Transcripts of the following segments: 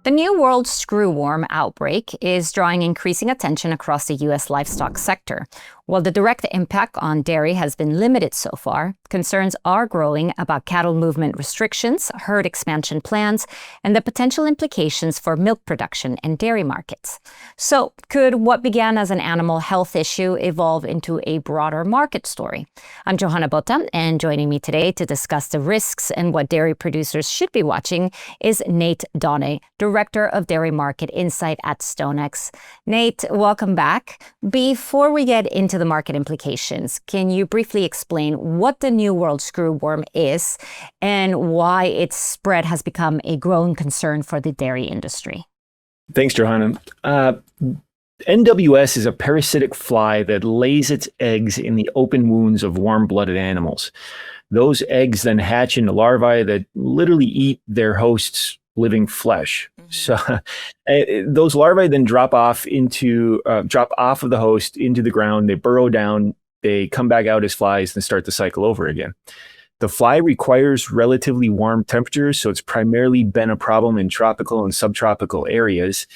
The New World Screwworm outbreak is drawing increasing attention across the U.S. livestock sector. While the direct impact on dairy has been limited so far, concerns are growing about cattle movement restrictions, herd expansion plans, and the potential implications for milk production and dairy markets. So, could what began as an animal health issue evolve into a broader market story? I'm Johanna Botta, and joining me today to discuss the risks and what dairy producers should be watching is Nate Donnay, Director of Dairy Market Insight at StoneX. Nate, welcome back. Before we get into the market implications, can you briefly explain what the New World Screwworm is and why its spread has become a growing concern for the dairy industry? Thanks, Johanna. NWS is a parasitic fly that lays its eggs in the open wounds of warm-blooded animals. Those eggs then hatch into larvae that literally eat their host's living flesh. So those larvae then drop off of the host into the ground. They burrow down, they come back out as flies and start the cycle over again. The fly requires relatively warm temperatures, so it's primarily been a problem in tropical and subtropical areas.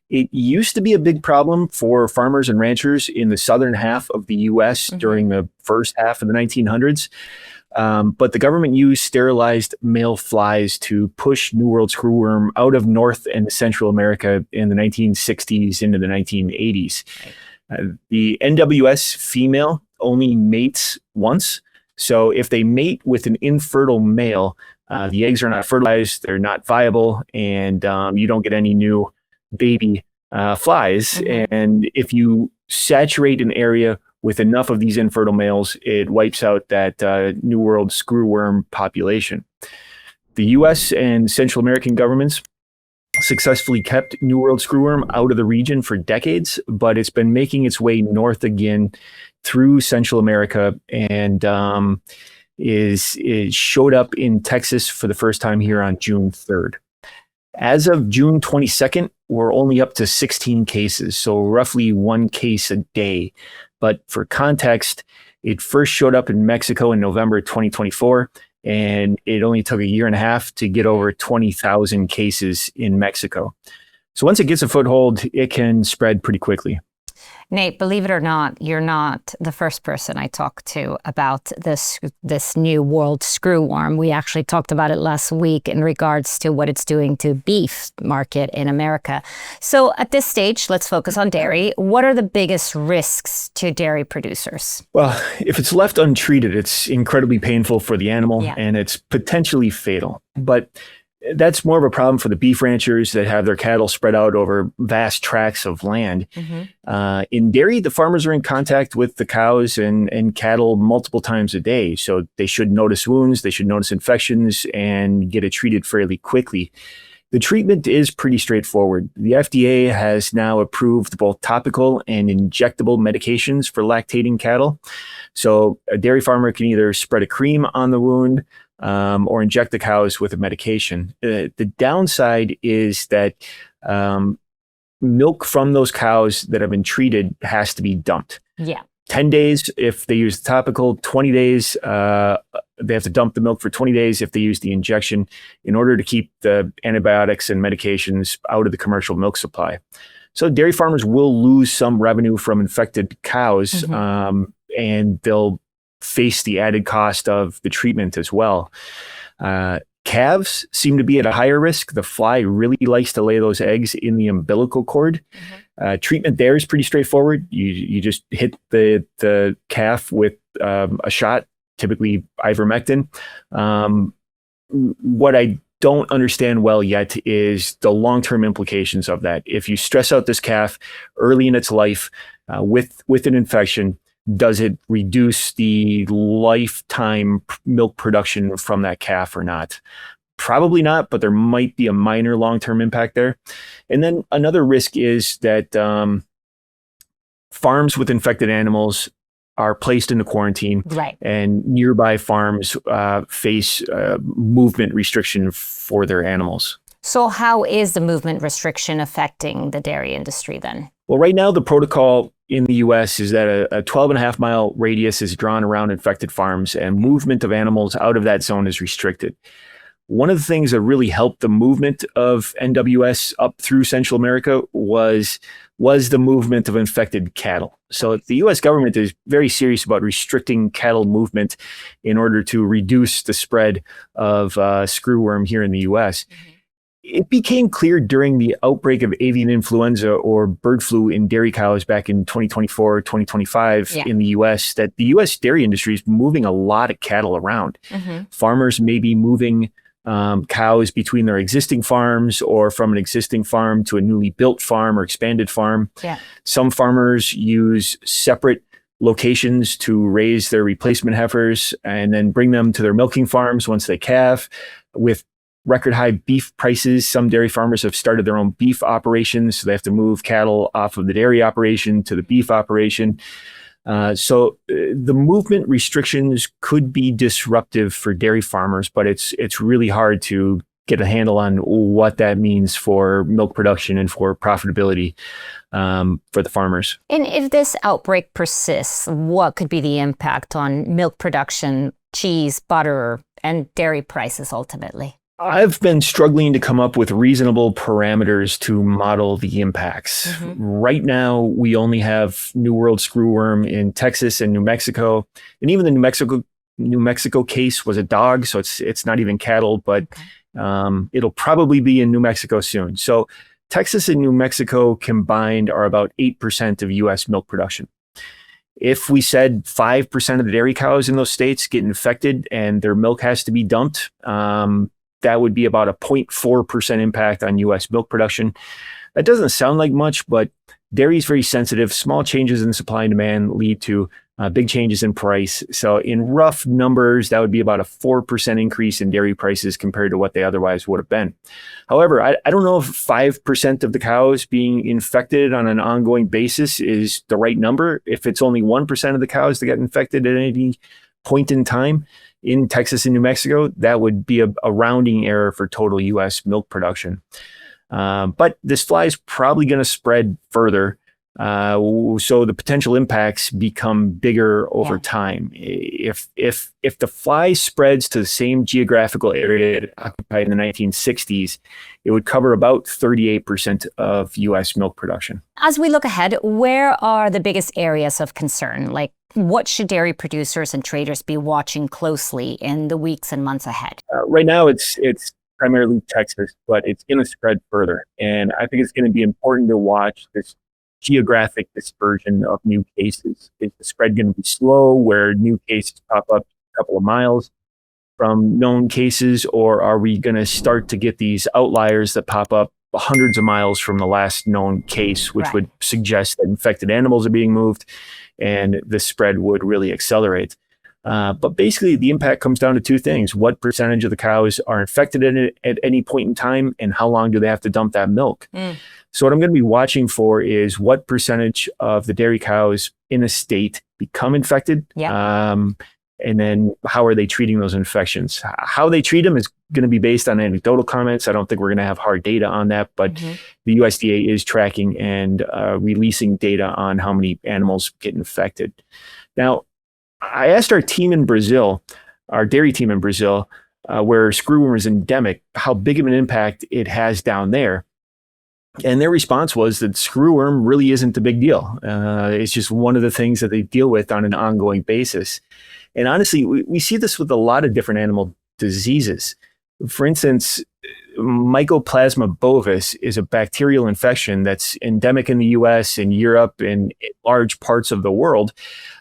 It used to be a big problem for farmers and ranchers in the southern half of the U.S. during the first half of the 1900s. But the government used sterilized male flies to push New World Screwworm out of North and Central America in the 1960s into the 1980s. The NWS female only mates once. So if they mate with an infertile male, the eggs are not fertilized, they're not viable, and you don't get any new baby flies. And if you saturate an area with enough of these infertile males, it wipes out that New World Screwworm population. The U.S. and Central American governments successfully kept New World Screwworm out of the region for decades, but it's been making its way north again through Central America and is showed up in Texas for the first time here on June 3rd. As of June 22nd, we're only up to 16 cases, so roughly one case a day. But for context, it first showed up in Mexico in November 2024, and it only took a year and a half to get over 20,000 cases in Mexico. So once it gets a foothold, it can spread pretty quickly. Nate, believe it or not, you're not the first person I talked to about this New World Screwworm. We actually talked about it last week in regards to what it's doing to beef market in America. So at this stage, let's focus on dairy. What are the biggest risks to dairy producers? Well, if it's left untreated, it's incredibly painful for the animal and it's potentially fatal. But that's more of a problem for the beef ranchers that have their cattle spread out over vast tracts of land. In dairy, the farmers are in contact with the cows and cattle multiple times a day. So they should notice wounds, they should notice infections, and get it treated fairly quickly. The treatment is pretty straightforward. The FDA has now approved both topical and injectable medications for lactating cattle. So a dairy farmer can either spread a cream on the wound, or inject the cows with a medication. The downside is that milk from those cows that have been treated has to be dumped. 10 days if they use the topical, 20 days, they have to dump the milk for 20 days if they use the injection in order to keep the antibiotics and medications out of the commercial milk supply. So dairy farmers will lose some revenue from infected cows, and they'll face the added cost of the treatment as well. Calves seem to be at a higher risk. The fly really likes to lay those eggs in the umbilical cord. Treatment there is pretty straightforward. You just hit the calf with a shot, typically ivermectin. What I don't understand well yet is the long-term implications of that. If you stress out this calf early in its life with an infection, does it reduce the lifetime milk production from that calf or not? Probably not, but there might be a minor long-term impact there. And then another risk is that farms with infected animals are placed into quarantine, and nearby farms face movement restriction for their animals. So how is the movement restriction affecting the dairy industry then? Well, right now the protocol in the U.S. is that a 12.5-mile radius is drawn around infected farms and movement of animals out of that zone is restricted. one of the things that really helped the movement of NWS up through Central America was the movement of infected cattle. So the U.S. government is very serious about restricting cattle movement in order to reduce the spread of screwworm here in the U.S. It became clear during the outbreak of avian influenza or bird flu in dairy cows back in 2024, 2025 in the U.S. that the U.S. dairy industry is moving a lot of cattle around. Farmers may be moving cows between their existing farms or from an existing farm to a newly built farm or expanded farm. Some farmers use separate locations to raise their replacement heifers and then bring them to their milking farms once they calve. With record high beef prices, some dairy farmers have started their own beef operations, so they have to move cattle off of the dairy operation to the beef operation. So the movement restrictions could be disruptive for dairy farmers, but it's really hard to get a handle on what that means for milk production and for profitability for the farmers. And if this outbreak persists, what could be the impact on milk production, cheese, butter, and dairy prices ultimately? I've been struggling to come up with reasonable parameters to model the impacts. Right now, we only have New World screwworm in Texas and New Mexico. And even the New Mexico case was a dog, so it's not even cattle, but it'll probably be in New Mexico soon. So Texas and New Mexico combined are about 8% of U.S. milk production. If we said 5% of the dairy cows in those states get infected and their milk has to be dumped, that would be about a 0.4% impact on U.S. milk production. That doesn't sound like much, but dairy is very sensitive. Small changes in supply and demand lead to big changes in price. So in rough numbers, that would be about a 4% increase in dairy prices compared to what they otherwise would have been. However, I don't know if 5% of the cows being infected on an ongoing basis is the right number. If it's only 1% of the cows that get infected at any point in time in Texas and New Mexico, that would be a rounding error for total U.S. milk production. But this fly is probably going to spread further. So the potential impacts become bigger over time. If the fly spreads to the same geographical area it occupied in the 1960s, it would cover about 38% of U.S. milk production. As we look ahead, where are the biggest areas of concern? Like, what should dairy producers and traders be watching closely in the weeks and months ahead? Right now, it's primarily Texas, but it's going to spread further. And I think it's going to be important to watch this geographic dispersion of new cases. Is the spread going to be slow, where new cases pop up a couple of miles from known cases, or are we going to start to get these outliers that pop up hundreds of miles from the last known case, which would suggest that infected animals are being moved and the spread would really accelerate. But basically, the impact comes down to two things. What percentage of the cows are infected in it at any point in time, and how long do they have to dump that milk? So what I'm going to be watching for is what percentage of the dairy cows in a state become infected, and then how are they treating those infections? How they treat them is going to be based on anecdotal comments. I don't think we're going to have hard data on that, but the USDA is tracking and releasing data on how many animals get infected. Now, I asked our team in Brazil, our dairy team in Brazil, where screwworm is endemic, how big of an impact it has down there. And their response was that screwworm really isn't a big deal. It's just one of the things that they deal with on an ongoing basis. And honestly, we see this with a lot of different animal diseases. For instance, Mycoplasma bovis is a bacterial infection that's endemic in the US and Europe and large parts of the world.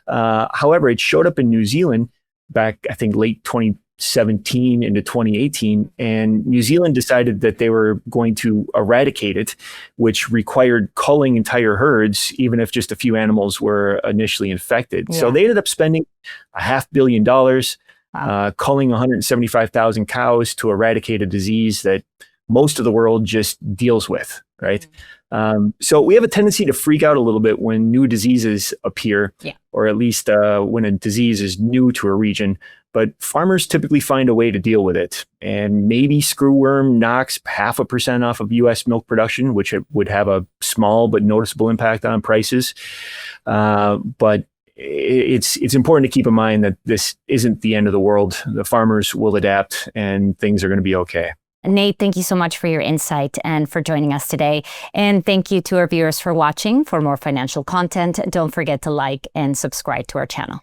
However, it showed up in New Zealand back, I think, late 2017 into 2018, and New Zealand decided that they were going to eradicate it, which required culling entire herds, even if just a few animals were initially infected. So they ended up spending $500 million culling 175,000 cows to eradicate a disease that most of the world just deals with, right? So we have a tendency to freak out a little bit when new diseases appear, or at least when a disease is new to a region. But farmers typically find a way to deal with it. And maybe screwworm knocks 0.5% off of U.S. milk production, which it would have a small but noticeable impact on prices. But it's important to keep in mind that this isn't the end of the world. The farmers will adapt and things are going to be okay. Nate, thank you so much for your insight and for joining us today. And thank you to our viewers for watching. For more financial content, don't forget to like and subscribe to our channel.